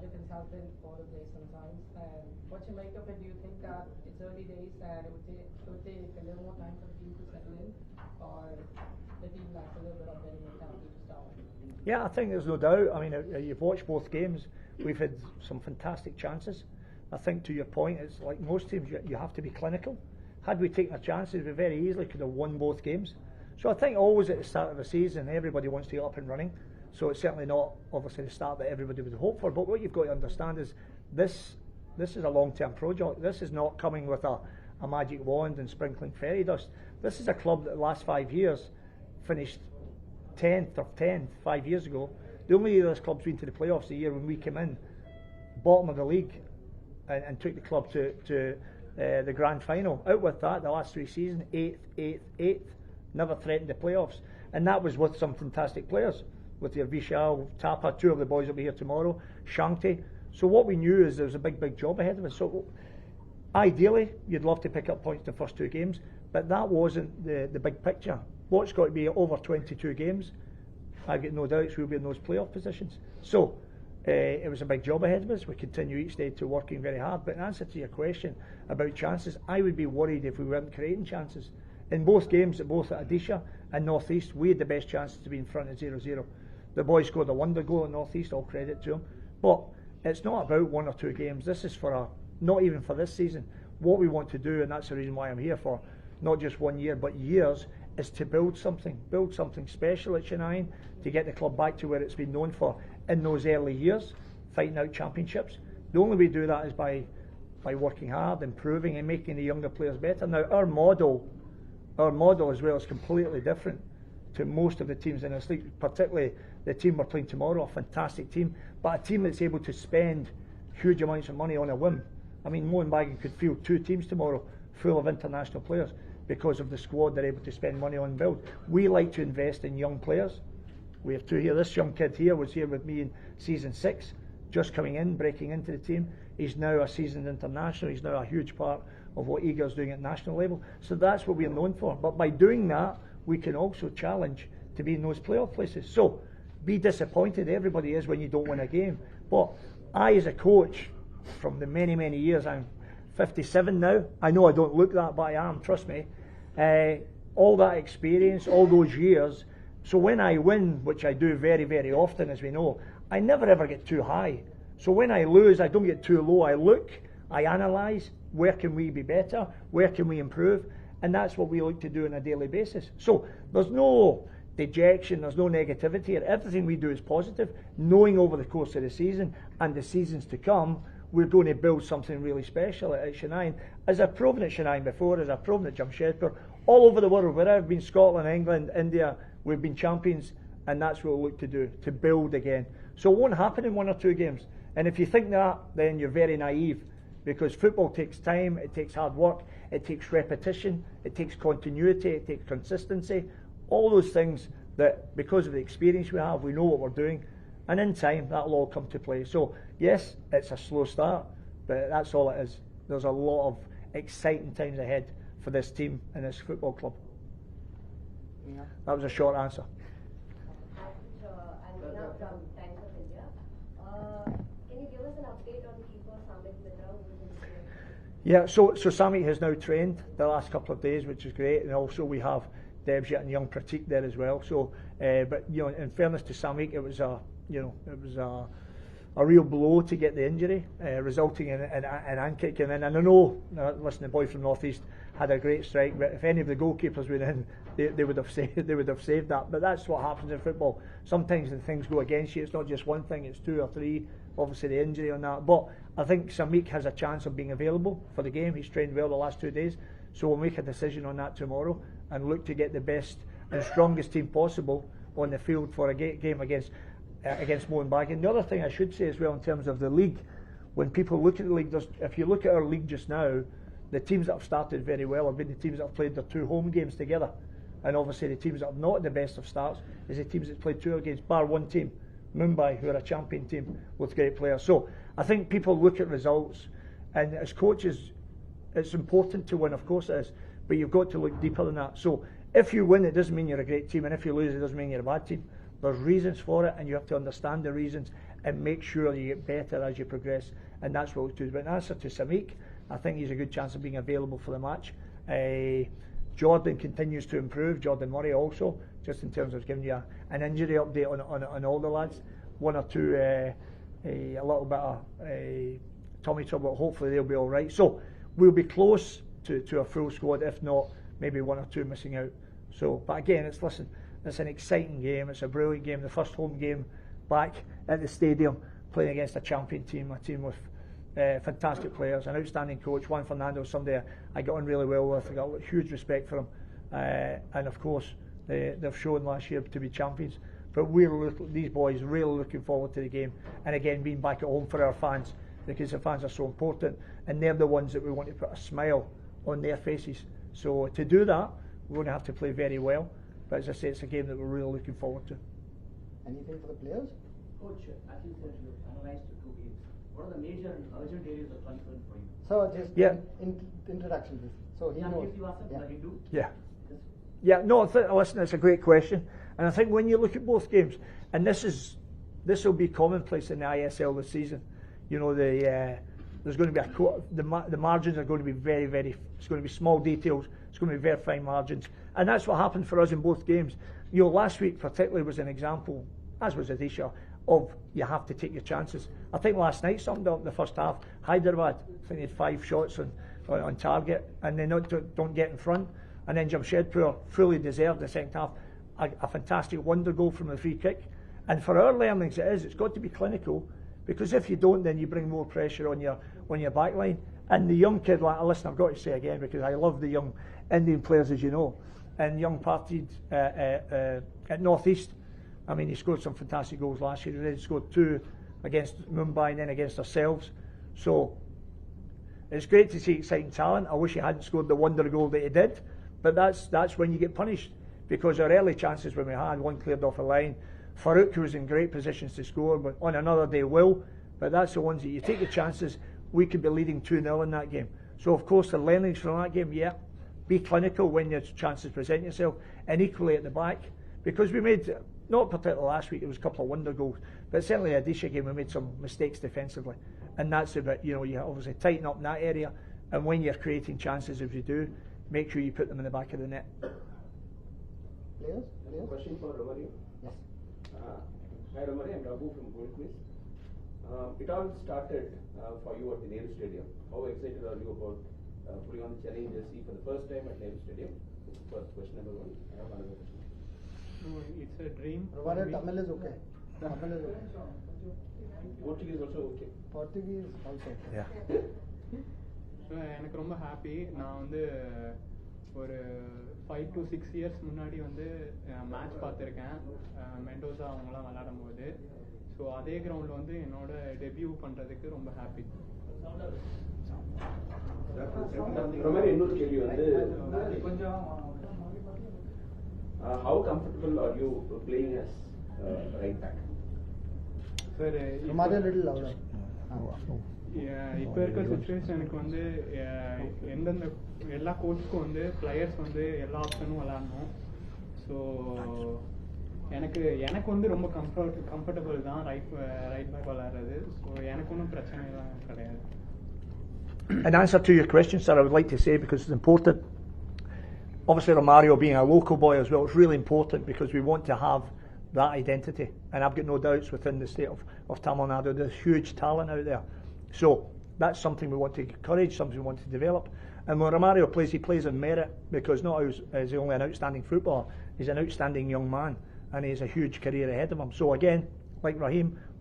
the consultant for the play sometimes. And what you make of it? Do you think that it's early days and it would take a little more time for the team to settle in, or the team lacks a little bit of winning mentality to start with? Yeah, I think there's no doubt. I mean, you've watched both games. We've had some fantastic chances. I think to your point, it's like most teams, you have to be clinical. Had we taken our chances, we very easily could have won both games. So I think always at the start of the season, everybody wants to get up and running. So it's certainly not obviously the start that everybody would hope for. But what you've got to understand is this is a long-term project. This is not coming with a magic wand and sprinkling fairy dust. This is a club that the last 5 years finished 10th or 10th 5 years ago. The only year this club's been to the playoffs the year when we came in, bottom of the league, and took the club to the grand final. Out with that, the last 3 seasons, 8th, never threatened the playoffs. And that was with some fantastic players, with your Vishal, Tapa, 2 of the boys will be here tomorrow, Shanti. So what we knew is there was a big job ahead of us. So ideally, you'd love to pick up points in the first 2 games, but that wasn't the big picture. What's got to be over 22 games, I've got no doubts we'll be in those playoff positions. So it was a big job ahead of us. We continue each day to working very hard. But in answer to your question about chances, I would be worried if we weren't creating chances. In both games, both at Odisha and North East, we had the best chances to be in front at 0-0. The boys scored a wonder goal at North East, all credit to them. But it's not about 1 or 2 games. This is for not even for this season. What we want to do, and that's the reason why I'm here for not just 1 year but years, is to build something special at Chennaiyin, to get the club back to where it's been known for in those early years, fighting out championships. The only way to do that is by working hard, improving and making the younger players better. Now our model as well is completely different to most of the teams in this league, particularly the team we're playing tomorrow, a fantastic team, but a team that's able to spend huge amounts of money on a whim. I mean, Mohenbagan could field 2 teams tomorrow full of international players because of the squad they're able to spend money on and build. We like to invest in young players. We have 2 here. This young kid here was here with me in season 6, just coming in, breaking into the team. He's now a seasoned international. He's now a huge part of what Igor's doing at national level. So that's what we're known for. But by doing that, we can also challenge to be in those playoff places. So be disappointed, everybody is, when you don't win a game. But I, as a coach, from the many years, I'm 57 now. I know I don't look that, but I am, trust me. All that experience, all those years. So when I win, which I do very often, as we know, I never ever get too high. So when I lose, I don't get too low. I look, I analyse, where can we be better, where can we improve, and that's what we look to do on a daily basis. So there's no dejection, there's no negativity here. Everything we do is positive, knowing over the course of the season and the seasons to come, we're going to build something really special at Chennaiyin. As I've proven at Chennaiyin before, as I've proven at Jamshedpur, all over the world, where I've been, Scotland, England, India, we've been champions, and that's what we'll look to do, to build again. So it won't happen in 1 or 2 games. And if you think that, then you're very naive, because football takes time, it takes hard work, it takes repetition, it takes continuity, it takes consistency, all those things that, because of the experience we have, we know what we're doing, and in time that'll all come to play. So yes, it's a slow start, but that's all it is. There's a lot of exciting times ahead for this team and this football club. Yeah. That was a short answer. Anina from Times of India. Can you give us an update on keeper Samit Mitra, who is in? Yeah, so Samit has now trained the last couple of days, which is great, and also we have Devjit and young Pratik there as well. So, but you know, in fairness to Samit, it was a real blow to get the injury, resulting in an ankle. And I know, listen, the boy from North East had a great strike, but if any of the goalkeepers were in, they would have saved that. But that's what happens in football. Sometimes when things go against you, it's not just one thing; it's 2 or 3. Obviously, the injury on that. But I think Samik has a chance of being available for the game. He's trained well the last 2 days, so we'll make a decision on that tomorrow and look to get the best and strongest team possible on the field for a game against Mohenbagan. The other thing I should say as well, in terms of the league, when people look at the league, if you look at our league just now, the teams that have started very well have been the teams that have played their 2 home games together, and obviously the teams that have not the best of starts is the teams that played 2 games, bar 1 team, Mumbai, who are a champion team with great players. So I think people look at results, and as coaches, it's important to win, of course it is, but you've got to look deeper than that. So if you win, it doesn't mean you're a great team, and if you lose, it doesn't mean you're a bad team. There's reasons for it, and you have to understand the reasons and make sure you get better as you progress, and that's what we'll do. But in answer to Samik, I think he's a good chance of being available for the match. Jordan continues to improve, Jordan Murray also, just in terms of giving you an injury update on all the lads. One or two, a little bit of tummy trouble, hopefully they'll be all right. So we'll be close to a full squad, if not maybe one or two missing out. So, but again, it's an exciting game, it's a brilliant game, the first home game back at the stadium, playing against a champion team, a team with fantastic players, an outstanding coach, Juan Fernando, somebody I got on really well with. I got huge respect for him, and of course they've shown last year to be champions. But these boys really looking forward to the game, and again being back at home for our fans, because the fans are so important, and they're the ones that we want to put a smile on their faces. So to do that, we're going to have to play very well. But as I say, it's a game that we're really looking forward to. Anything for the players? Coach, as you said, you analyzed the 2 games. What are the major and urgent areas of concern for you? So just introduction, please. So he knows. Yeah, no, listen, it's a great question, and I think when you look at both games, and this will be commonplace in the ISL this season. You know, there's going to be the margins are going to be very, very. It's going to be small details. It's going to be very fine margins, and that's what happened for us in both games. You know, last week particularly was an example, as was Odisha, of you have to take your chances. I think last night summed up the first half. Hyderabad, I think they had 5 shots on target, and they don't get in front. And then Jamshedpur fully deserved the second half. A fantastic wonder goal from the free kick. And for our learnings, it's got to be clinical, because if you don't, then you bring more pressure on your back line. And the young kid, listen, I've got to say again, because I love the young Indian players, as you know, and young Partid at North East. I mean, he scored some fantastic goals last year. He scored 2 against Mumbai and then against ourselves. So it's great to see exciting talent. I wish he hadn't scored the wonder goal that he did, but that's when you get punished, because our early chances when we had one cleared off a line, Farouk was in great positions to score, but on another day will. But that's the ones that you take the chances. We could be leading 2-0 in that game. So of course the learnings from that game, be clinical when your chances present yourself, and equally at the back, because we made, not particularly last week, it was a couple of wonder goals, but certainly the Odisha game we made some mistakes defensively, and that's about, you obviously tighten up in that area, and when you're creating chances, if you do, make sure you put them in the back of the net. Players? Question for Romari. Yes. Hi Romari, I'm Raghu from Coyle. It all started for you at the Nehru Stadium. How excited are you about putting on the Chennaiyin jersey for the first time at Nehru Stadium? First question number 1. I have another question. It's a dream. Romari, Tamil is okay. Tamil is okay. Portuguese also okay. Portuguese also okay. Yeah. எனக்கு ரொம்ப happy. நான் வந்து ஒரு 5 to 6 years முன்னாடி வந்து match பார்த்துருக்கேன், Mendoza அவங்களாம் விளையாடும் போது. ஸோ அதே கிரவுண்டில் வந்து என்னோட டெபியூ பண்ணுறதுக்கு ரொம்ப ஹாப்பி. Romari, இன்னொரு கேள்வி வந்து how comfortable are you playing as right back? Sir Romari, a little louder. இப்போ இருக்க சுச்சுவேஷனுக்கு வந்து எந்தெந்த எல்லா கோச்சுக்கும் வந்து பிளேயர்ஸ் வந்து எல்லா ஆப்ஷனும் விளாடணும். ஸோ எனக்கு வந்து ரொம்ப கம்ஃபர்டபுள் தான் ரைட் பேக் விளாட்றது. ஸோ எனக்கு ஒன்றும் பிரச்சனைலாம் கிடையாது. In answer to your question, sir, I would like to say, because it's important, obviously Romario being a local boy as well, it's really important because we want to have that identity, and I've got no doubts within the state of Tamil Nadu there's huge talent out there. So that's something we want to encourage, something we want to develop. And when Romario plays, he plays on merit, because not is he only an outstanding footballer, he's an outstanding young man, and he has a huge career ahead of him. So again, like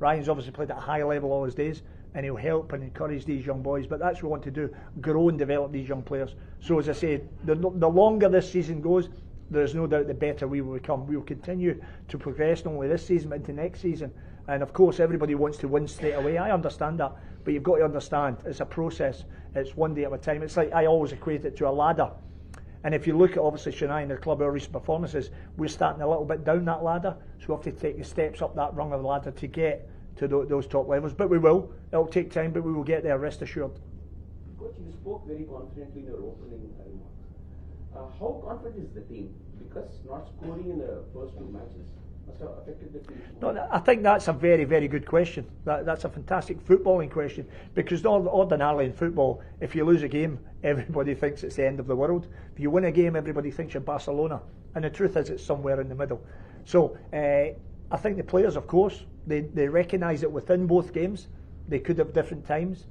Ryan's obviously played at a high level all his days, and he'll help and encourage these young boys, but that's what we want to do, grow and develop these young players. So as I say, the longer this season goes, there's no doubt the better we will become. We will continue to progress not only this season but into next season. And of course everybody wants to win straight away, I understand that, but you've got to understand it's a process, it's one day at a time. It's like, I always equate it to a ladder, and if you look at obviously Chennaiyin, the club, our recent performances, we're starting a little bit down that ladder, so we have to take the steps up that rung of the ladder to get to those top levels. But we will, it'll take time, but we will get there, rest assured. Coach, you spoke very confidently in your opening remarks. How confident is the team? Because not scoring in the first 2 matches, must have affected the team? No, I think that's a very, very good question. That's a fantastic footballing question, because ordinarily in football, if you lose a game, everybody thinks it's the end of the world. If you win a game, everybody thinks you're Barcelona, and the truth is it's somewhere in the middle. So I think the players, of course, they recognise that within both games, they could have different times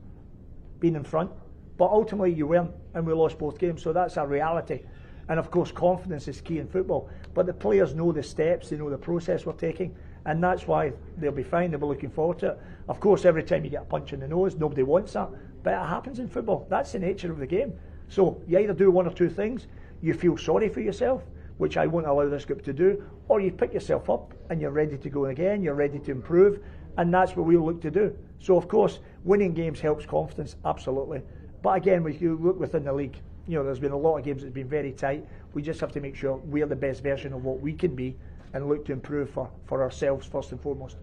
been in front, but ultimately you weren't, and we lost both games, so that's a reality. And of course confidence is key in football, but the players know the steps, they know the process we're taking, and that's why they'll be fine, they'll be looking forward to it. Of course every time you get a punch in the nose, nobody wants that, but it happens in football, that's the nature of the game. So you either do one or two things: you feel sorry for yourself, which I won't allow this group to do, or you pick yourself up and you're ready to go again, you're ready to improve, and that's what we'll look to do. So of course winning games helps confidence, absolutely, but again, when you look within the league, you know, there's been a lot of games that's been very tight. We just have to make sure we're the best version of what we can be and look to improve for ourselves first and foremost.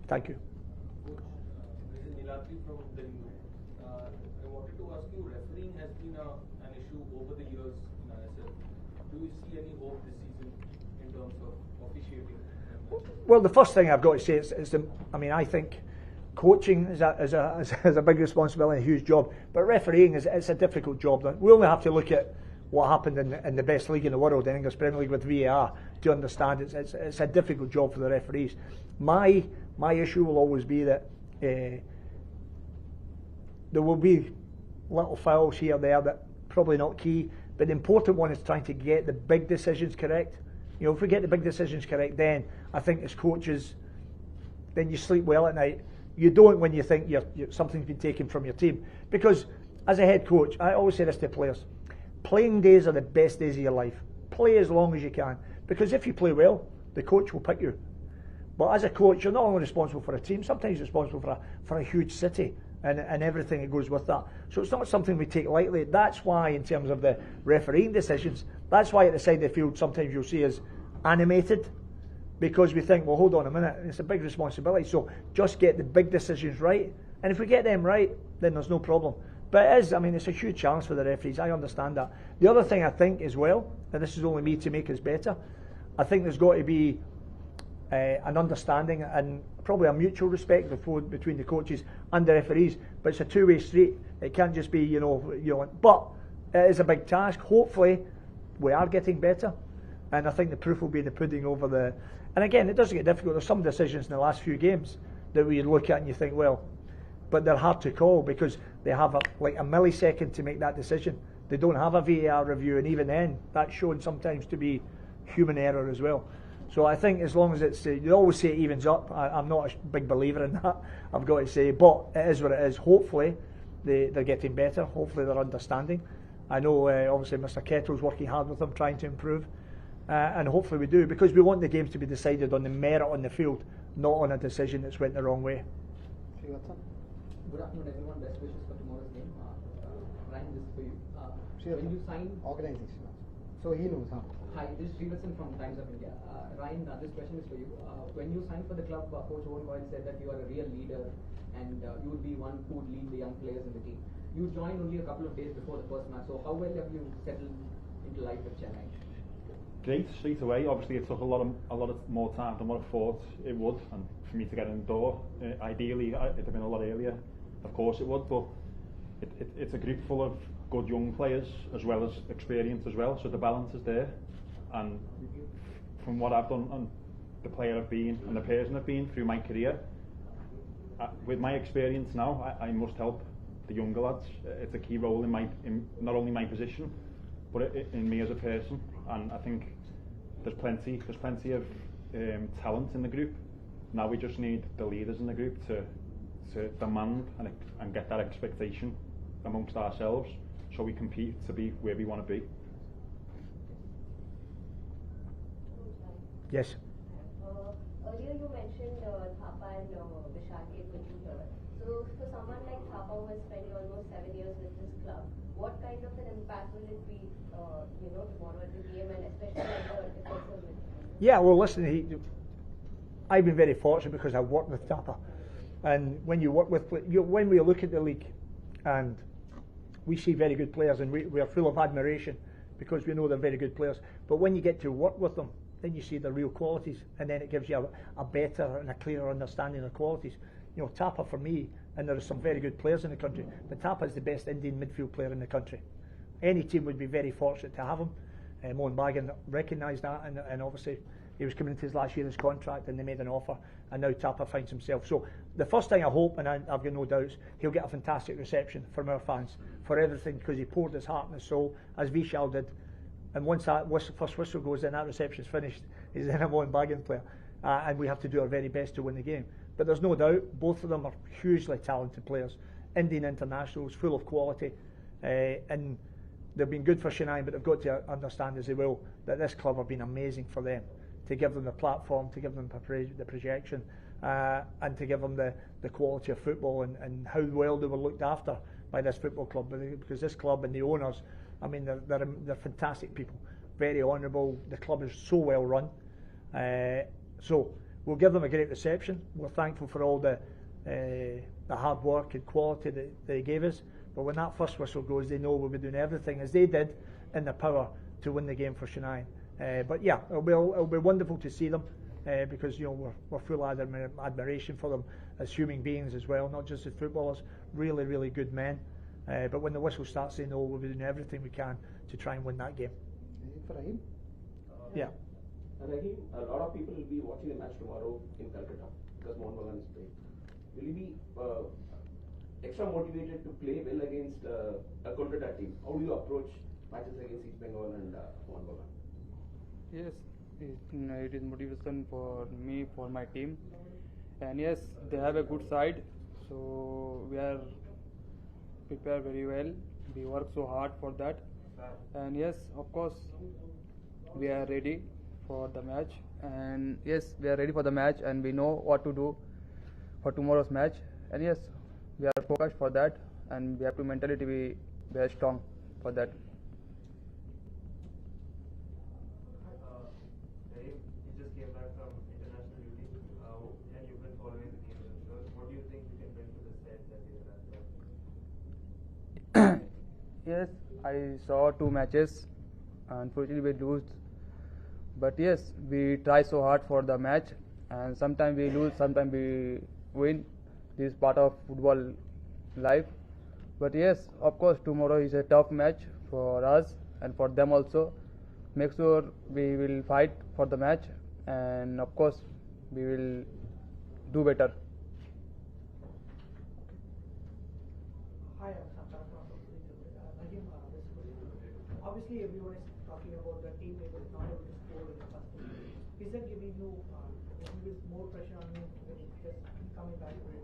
Thank you. This is Nilatri from Telugu. I wanted to ask you, refereeing has been an issue over the years in ISL. Do you see any hope this season in terms of officiating? Well, the first thing I've got to say is I think coaching is a big responsibility, a huge job, but refereeing it's a difficult job. We only have to look at what happened in the best league in the world, the English Premier League, with VAR, to understand it's a difficult job for the referees. My issue will always be that there will be little fouls here or there that probably not key, but the important one is trying to get the big decisions correct. You know, if we get the big decisions correct, then I think as coaches, then you sleep well at night. You don't when you think something's been taken from your team. Because as a head coach, I always say this to players: playing days are the best days of your life. Play as long as you can. Because if you play well, the coach will pick you. But as a coach, you're not only responsible for a team, sometimes you're responsible for a huge city and everything that goes with that. So it's not something we take lightly. That's why, in terms of the refereeing decisions, that's why at the side of the field sometimes you'll see us animated, because we think, well, hold on a minute, it's a big responsibility, so just get the big decisions right, and if we get them right, then there's no problem. But it's a huge challenge for the referees, I understand that. The other thing I think as well, and this is only me to make us better, I think there's got to be an understanding and probably a mutual respect between the coaches and the referees, but it's a two-way street. It can't just be, but it is a big task. Hopefully we are getting better, and I think the proof will be in the pudding over the. And again, it does get difficult. There's some decisions in the last few games that we look at and you think, well, but they're hard to call because they have a millisecond to make that decision. They don't have a VAR review, and even then, that's shown sometimes to be human error as well. So I think as long as it's, you always say it evens up. I'm not a big believer in that, I've got to say, but it is what it is. Hopefully they're getting better. Hopefully they're understanding. I know obviously Mr. Kettle's working hard with them, trying to improve. And hopefully we do, because we want the games to be decided on the merit on the field, not on a decision that's went the wrong way. Good afternoon everyone, best wishes for tomorrow's game. Ryan, this is for you. When you sign... Organization. So he knows, huh? Hi, this is Stevenson from Times of India. Ryan, this question is for you. When you signed for the club, Coach Owen Coyle said that you are a real leader and you would be one who would lead the young players in the team. You joined only a couple of days before the first match, so how well have you settled into life at Chennai? Great, straight away. Obviously it took a lot of more time than what I thought it would, and for me to get in the door, ideally it'd have been a lot earlier, of course it would, but it's a group full of good young players as well as experience as well, so the balance is there. And from what I've done and the player I've been and the person I've been through my career, with my experience now, I must help the younger lads. It's a key role in not only my position, but in me as a person. And I think there's plenty of talent in the group. Now we just need the leaders in the group to demand and get that expectation amongst ourselves, so we compete to be where we want to be. Yes. Earlier you mentioned Thapa and Vishal came with you here. So for someone like Thapa who has spent almost 7 years with this club, what kind of an impact will it be, tomorrow at the game, and especially at the defensive midfield? Yeah, well, listen, I've been very fortunate because I've worked with Thapa, and when you work with, when we look at the league, and we see very good players, and we are full of admiration because we know they're very good players. But when you get to work with them, then you see the real qualities, and then it gives you a better and a clearer understanding of qualities. You know, Tapa for me, and there are some very good players in the country, but Tapa is the best Indian midfield player in the country. Any team would be very fortunate to have him. Mohan Bagan recognised that, and obviously he was coming into his last year of his contract, and they made an offer, and now Tapa finds himself. So the first thing I hope, and I've got no doubts, he'll get a fantastic reception from our fans for everything, because he poured his heart and his soul, as Vishal did. And once that first whistle goes in, that reception's finished. He's then a Mohan Bagan player, and we have to do our very best to win the game. But there's no doubt, both of them are hugely talented players, Indian internationals, full of quality, and they've been good for Chennaiyin, but they've got to understand as well that this club have been amazing for them, to give them the platform, to give them the projection, and to give them the quality of football, and how well they were looked after by this football club, because this club and the owners, I mean, they're fantastic people, very honourable. The club is so well run, so we'll give them a great reception. We're thankful for all the hard work and quality that they gave us. But when that first whistle goes, they know we'll be doing everything as they did in their power to win the game for Chennaiyin. But yeah, it'll be wonderful to see them, because, you know, we're full of admiration for them as human beings as well, not just as footballers. Really, really good men. But when the whistle starts, they know we'll be doing everything we can to try and win that game. For Rahim? Yeah. Rahim, a lot of people will be watching the match tomorrow in Calcutta because Mohan Bagan is playing. Will you be extra motivated to play well against a Kolkata team? How do you approach matches against East Bengal and Mohan Bagan? Yes, it is motivation for me, for my team, and yes, they have a good side, so we are prepared very well. We work so hard for that, and yes, of course, we are ready for the match, and yes, we are ready for the match, and we know what to do for tomorrow's match, and yes, we are focused for that, and we have to mentally be very strong for that. You just came back from international duty, and you've been following the game. So what do you think you can bring to the set that you have? Yes, I saw 2 matches. Unfortunately, we lose. But yes, we try so hard for the match, and sometimes we lose, sometimes we win. This is part of football life. But yes, of course, tomorrow is a tough match for us and for them also. Make sure we will fight for the match, and of course, we will do better. Hi, I'm Santana from obviously, everyone is talking about the team that is not able to score in the first game. Is that giving you more pressure on you when you just coming back to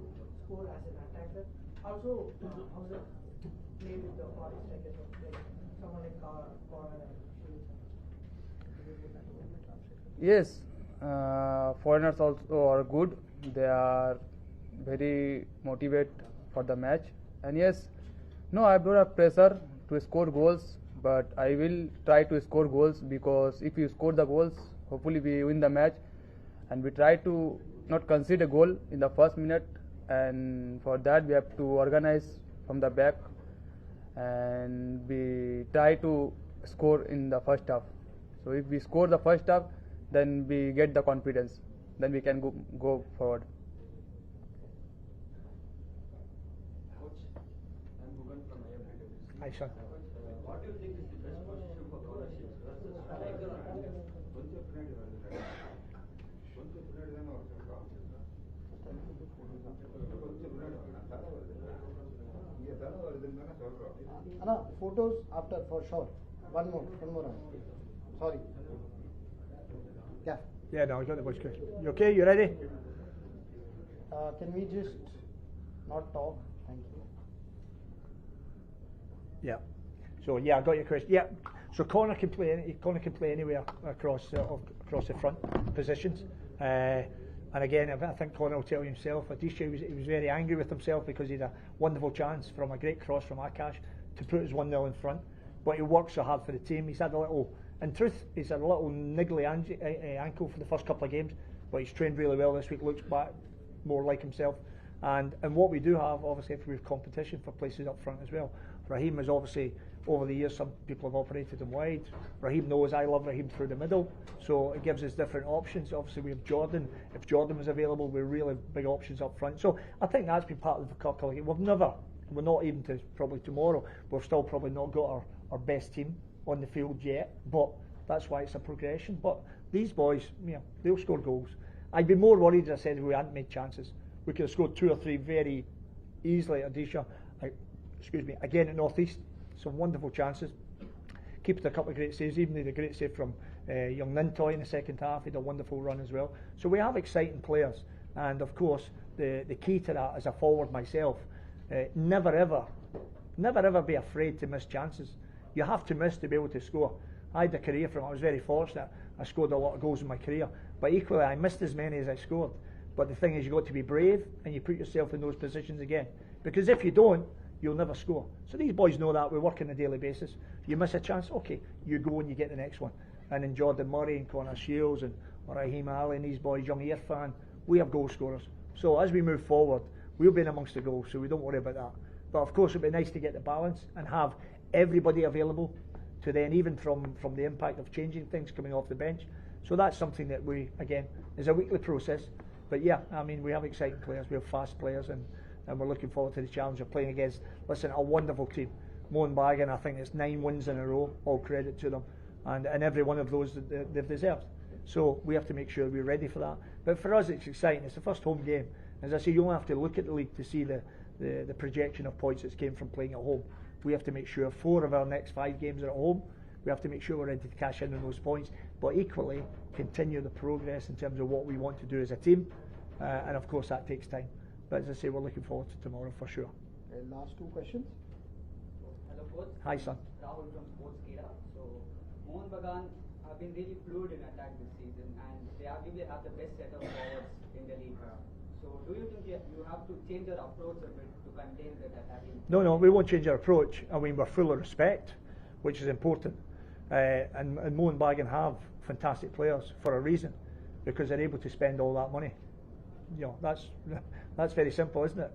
score as an attacker? Also, how's it play with the foreign strikers, like someone like Coyle and Yes, foreigners also are good. They are very motivated for the match. And yes, no, I don't have pressure to score goals, but I will try to score goals, because if you score the goals, hopefully we win the match. And we try to not concede a goal in the first minute, and for that we have to organize from the back, and we try to score in the first half. So if we score the first half, then we get the confidence, then we can go forward. Coach, I'm Owen from IMDW. Hi, sir. What do you think is the best position for scholarships versus striker or winger? Anna, photos after for sure. One more round. Sorry. Yeah. Yeah, no, I got the voice question. You okay? You ready? Can we just not talk? Thank you. Yeah. So yeah, I got your question. Yeah. So Connor can play anywhere across the front positions. And again, I think Connor will tell you himself. Adisha, he was very angry with himself because he had a wonderful chance from a great cross from Akash to put his 1-0 in front. But he worked so hard for the team. He's had a little, in truth, he's had a little niggly ankle for the first couple of games, but he's trained really well this week. Looks back more like himself, And what we do have, obviously, if we have competition for places up front as well. Raheem is obviously, over the years, some people have operated him wide. Raheem knows I love Raheem through the middle, so it gives us different options. Obviously, we have Jordan. If Jordan was available, we're really big options up front. So I think that's been part of the calculation. We're not even to probably tomorrow, we've still probably not got our best team on the field yet, but that's why it's a progression. But these boys, they'll score goals. I'd be more worried, as I said, if we hadn't made chances. We could have scored 2 or 3 very easily at Odisha, again at North East. Some wonderful chances. Keeping a couple of great saves, even the great save from young Nintoy in the second half. He had a wonderful run as well. So we have exciting players, and of course the key to that, as a forward myself, never ever be afraid to miss chances. You have to miss to be able to score. I had a career from it. I was very fortunate. I scored a lot of goals in my career, but equally I missed as many as I scored. But the thing is, you've got to be brave and you put yourself in those positions again, because if you don't, you'll never score. So these boys know that. We work on a daily basis. You miss a chance, okay, you go and you get the next one. And in Jordan Murray and Connor Shields and Raheem Ali and these boys, young Irfan, we have goal scorers. So as we move forward, we'll be in amongst the goals, so we don't worry about that. But of course, it'd be nice to get the balance and have everybody available to then, even from the impact of changing things coming off the bench. So that's something that we, again, is a weekly process. But yeah, I mean, we have exciting players, we have fast players, and we're looking forward to the challenge of playing against, a wonderful team. Mohan Bagan, I think it's 9 wins in a row, all credit to them, and every one of those they've deserved. So we have to make sure we're ready for that. But for us, it's exciting. It's the first home game. As I say, you only have to look at the league to see the projection of points that came from playing at home. We have to make sure 4 of our next 5 games are at home. We have to make sure we're ready to cash in on those points, but equally continue the progress in terms of what we want to do as a team, and of course that takes time. But as I say, we're looking forward to tomorrow for sure. Last 2 questions. Hello, coach. Hi, son. Rahul from Sportskeeda. So, Mohan Bagan have been really fluid in attack this season, and they arguably have the best set of forwards in the league. So, do you think you have to change your approach a bit to contain that attacking? No, we won't change our approach. I mean, we're full of respect, which is important. And Mohan Bagan have fantastic players for a reason, because they're able to spend all that money. That's very simple, isn't it?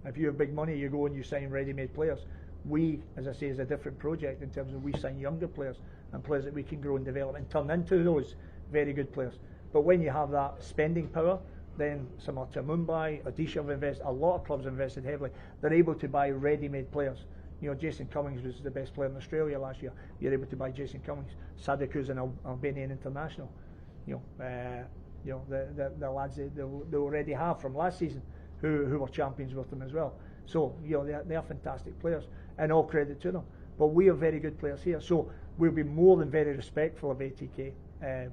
If you have big money, you go and you sign ready-made players. We, as I say, is a different project in terms of we sign younger players and players that we can grow and develop and turn into those very good players. But when you have that spending power, then similar to Mumbai, Odisha have invested, a lot of clubs have invested heavily. They're able to buy ready-made players. Jason Cummings was the best player in Australia last year. You're able to buy Jason Cummings. Sadiqu's an Albanian international. The lads they already have from last season who were champions with them as well. So they are fantastic players, and all credit to them. But we have very good players here, so we'll be more than very respectful of ATK.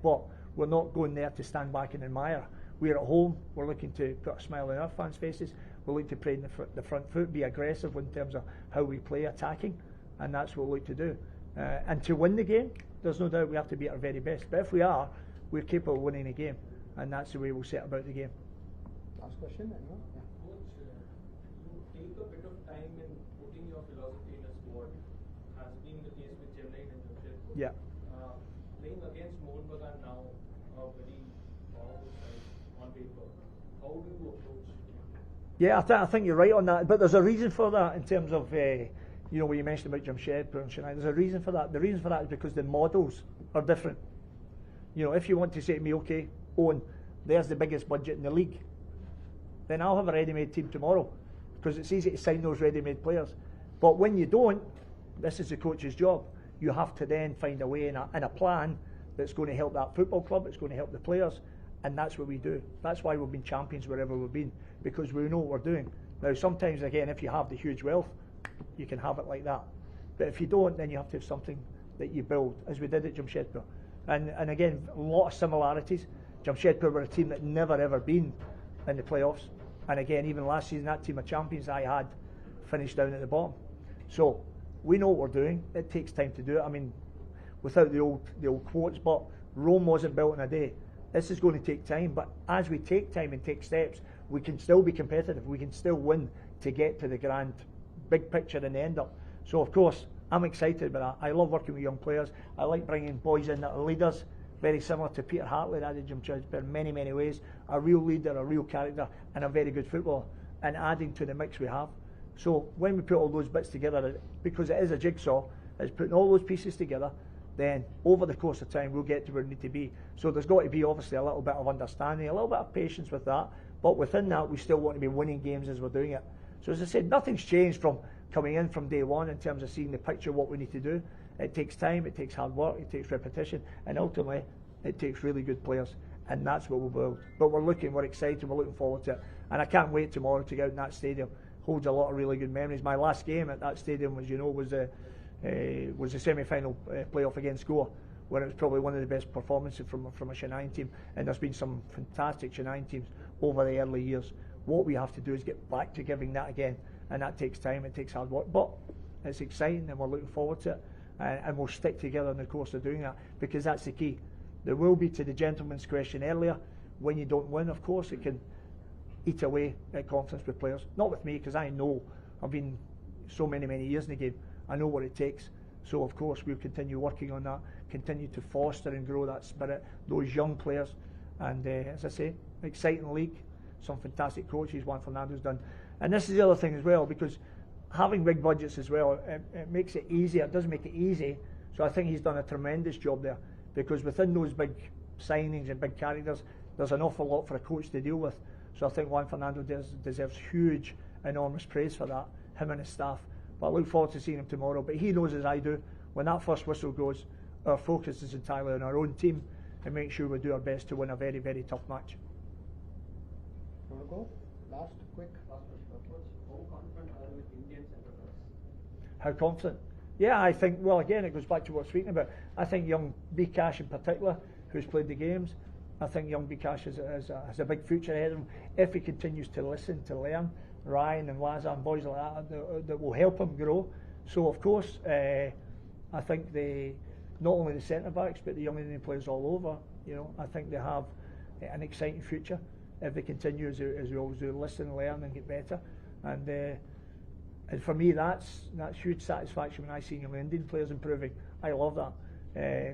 But we're not going there to stand back and admire. We're at home. We're looking to put a smile on our fans' faces. We're looking to play in the front foot, be aggressive in terms of how we play, attacking, and that's what we look to do. And to win the game, there's no doubt we have to be at our very best. But if we are, we're capable of winning a game, and that's the way we'll set about the game. Last question, anyone? Yeah. Coach, you take a bit of time in putting your philosophy in a squad, has been the case with Chennaiyin and Jamshedpur. Yeah. Playing against Mohan Bagan now, a very powerful side on paper, how do you approach? Yeah, I think you're right on that, but there's a reason for that in terms of, when you mentioned about Jamshedpur and Chennai, there's a reason for that. The reason for that is because the models are different. If you want to say to me, okay, Owen, there's the biggest budget in the league, then I'll have a ready-made team tomorrow, because it's easy to sign those ready-made players. But when you don't, this is the coach's job. You have to then find a way and a plan that's going to help that football club, it's going to help the players, and that's what we do. That's why we've been champions wherever we've been, because we know what we're doing. Now, sometimes, again, if you have the huge wealth, you can have it like that. But if you don't, then you have to have something that you build, as we did at Jamshedpur. And again, a lot of similarities. Jamshedpur were a team that never ever been in the playoffs. And again, even last season, that team of champions I had finished down at the bottom. So we know what we're doing. It takes time to do it. I mean, without the old quotes, but Rome wasn't built in a day. This is going to take time, but as we take time and take steps, we can still be competitive. We can still win to get to the grand big picture and end up. So of course, I'm excited about that. I love working with young players. I like bringing boys in that are leaders, very similar to Peter Hartley, that did Jamshedpur in many, many ways. A real leader, a real character, and a very good footballer. and adding to the mix we have. So when we put all those bits together, because it is a jigsaw, it's putting all those pieces together, then over the course of time we'll get to where we need to be. So there's got to be obviously a little bit of understanding, a little bit of patience with that, but within that we still want to be winning games as we're doing it. So as I said, nothing's changed from coming in from day one in terms of seeing the picture of what we need to do. It takes time, it takes hard work, it takes repetition, and ultimately it takes really good players, and that's what we'll build. But we're excited, we're looking forward to it, and I can't wait tomorrow to get out in that stadium. Holds a lot of really good memories. My last game at that stadium, as you know, was the semi-final playoff against Goa, where it was probably one of the best performances from a Chennaiyin team, and there's been some fantastic Chennaiyin teams over the early years. What we have to do is get back to giving that again, and that takes time, it takes hard work, but it's exciting and we're looking forward to it, and we'll stick together in the course of doing that, because that's the key. There will be, to the gentleman's question earlier, when you don't win, of course, it can eat away at confidence with players. Not with me, because I know, I've been so many years in the game, I know what it takes. So of course we'll continue working on that, continue to foster and grow that spirit, those young players, and as I say, exciting league, some fantastic coaches Juan Fernando's done. And this is the other thing as well, because having big budgets as well, it makes it easier. It does make it easy. So I think he's done a tremendous job there, because within those big signings and big characters, there's an awful lot for a coach to deal with. So I think Juan Fernando deserves huge, enormous praise for that, him and his staff. But I look forward to seeing him tomorrow. But he knows, as I do, when that first whistle goes, our focus is entirely on our own team and make sure we do our best to win a very tough match. You want to go? Last, quick. How confident are you with Indian centre backs? How confident? Yeah, I think, well, again, it goes back to what we're speaking about. I think young Bikash in particular, who's played the games, I think young Bikash has a big future ahead of him if he continues to listen, to learn. Ryan and Laza and boys like that will help him grow. So of course, I think not only the centre backs but the young Indian players all over, you know, I think they have an exciting future if they continue as we always do, listen, learn and get better. And for me, that's huge satisfaction when I see young Indian players improving. I love that.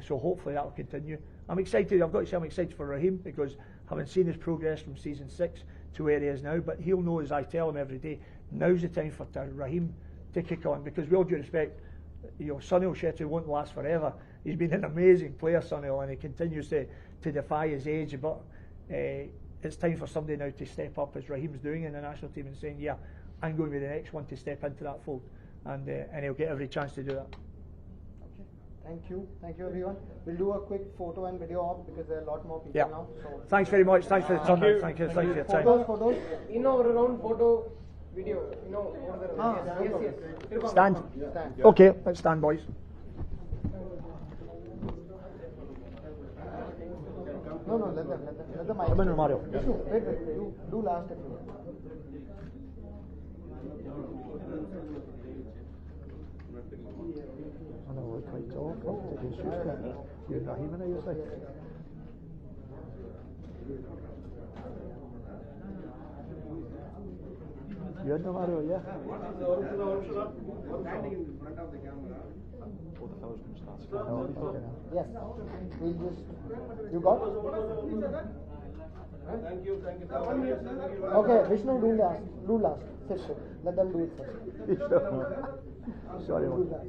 So hopefully that will continue. I'm excited. I've got to say I'm excited for Raheem, because having seen his progress from season 6 to where he is now, but he'll know, as I tell him every day, now's the time for Raheem to kick on, because with all due respect, you know, Sunil Shetty won't last forever. He's been an amazing player, Sunil, and he continues to defy his age, but it's time for somebody now to step up, as Raheem's doing in the national team, and saying, yeah, I'm going to be the next one to step into that fold, and he'll get every chance to do that. Thank you everyone. We'll do a quick photo and video op, because there are a lot more people now. So thanks very much. Thanks for the turnout. Thank you for your time. Photos. Around photo, video. Yes. Stand. Okay, let's stand, boys. No, let them. Come in, Mario. Wait. Do last if you want. I know we're quite tall. You're Raheem and I used to. You had no Mario, yeah? Standing in front of the camera. All the fellows can start. Yes. We'll just. You got? Thank you. Okay, Vishnu, do last. Sit. Let them do it first. Sorry. Do last.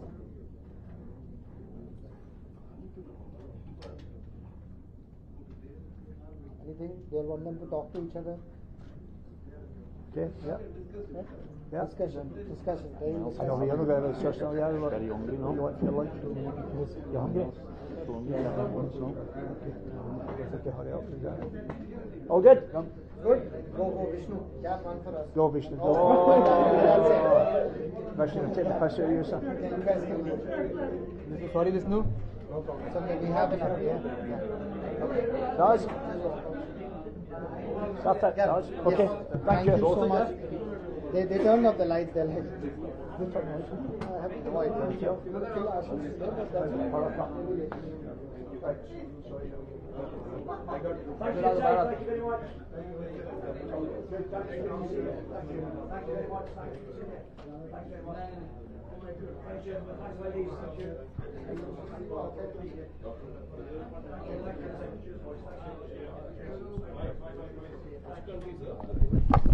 Anything? Do you want them to talk to each other? Okay, yeah. Yeah. Discussion. I know we haven't got a discussion. Yeah, we're very hungry now. You want your lunch? You're hungry? Okay, hurry up. All good? Good. Go, Vishnu. Yeah, one for us. Go, Vishnu. Go. Vishnu, take the piss out of you, sir. You guys can leave. Sorry, Vishnu. No problem. It's okay. We have enough. Yeah. Guys? That's it, guys. Okay. Thank you so much. They turned off the lights. They're like, I have no idea. Thank you.